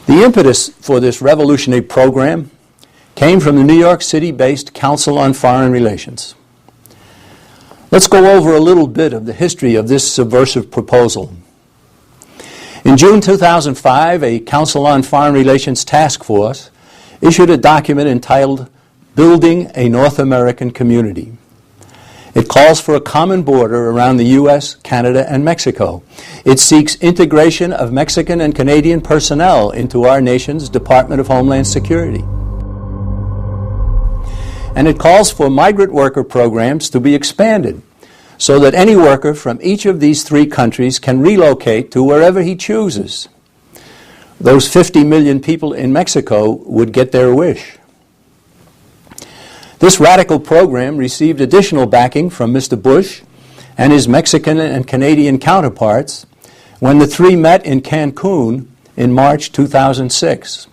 The impetus for this revolutionary program came from the New York City-based Council on Foreign Relations. Let's go over a little bit of the history of this subversive proposal. In June 2005, a Council on Foreign Relations task force issued a document entitled Building a North American Community. It calls for a common border around the U.S., Canada, and Mexico. It seeks integration of Mexican and Canadian personnel into our nation's Department of Homeland Security. And it calls for migrant worker programs to be expanded so that any worker from each of these three countries can relocate to wherever he chooses. Those 50 million people in Mexico would get their wish. This radical program received additional backing from Mr. Bush and his Mexican and Canadian counterparts when the three met in Cancun in March 2006.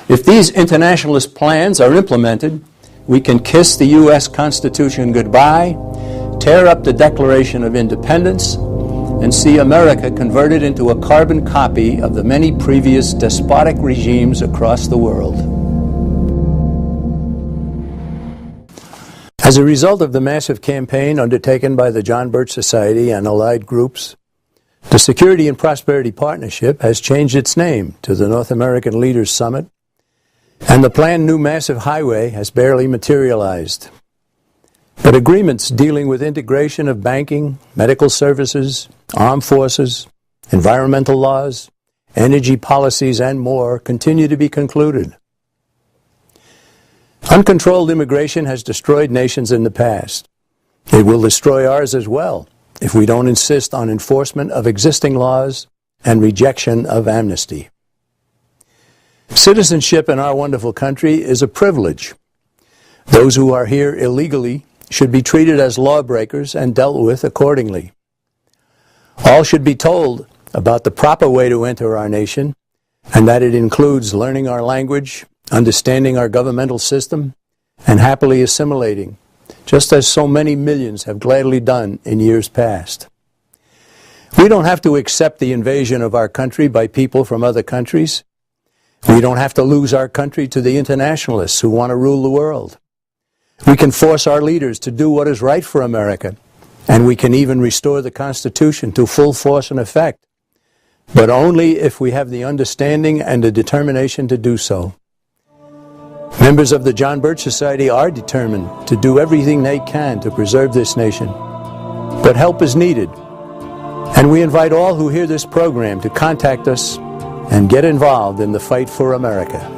If these internationalist plans are implemented, we can kiss the U.S. Constitution goodbye, tear up the Declaration of Independence, and see America converted into a carbon copy of the many previous despotic regimes across the world. As a result of the massive campaign undertaken by the John Birch Society and allied groups, the Security and Prosperity Partnership has changed its name to the North American Leaders Summit, and the planned new massive highway has barely materialized. But agreements dealing with integration of banking, medical services, armed forces, environmental laws, energy policies, and more continue to be concluded. Uncontrolled immigration has destroyed nations in the past. It will destroy ours as well if we don't insist on enforcement of existing laws and rejection of amnesty. Citizenship in our wonderful country is a privilege. Those who are here illegally should be treated as lawbreakers and dealt with accordingly. All should be told about the proper way to enter our nation, and that it includes learning our language, understanding our governmental system, and happily assimilating, just as so many millions have gladly done in years past. We don't have to accept the invasion of our country by people from other countries. We don't have to lose our country to the internationalists who want to rule the world. We can force our leaders to do what is right for America, and we can even restore the Constitution to full force and effect, but only if we have the understanding and the determination to do so. Members of the John Birch Society are determined to do everything they can to preserve this nation, but help is needed, and we invite all who hear this program to contact us and get involved in the fight for America.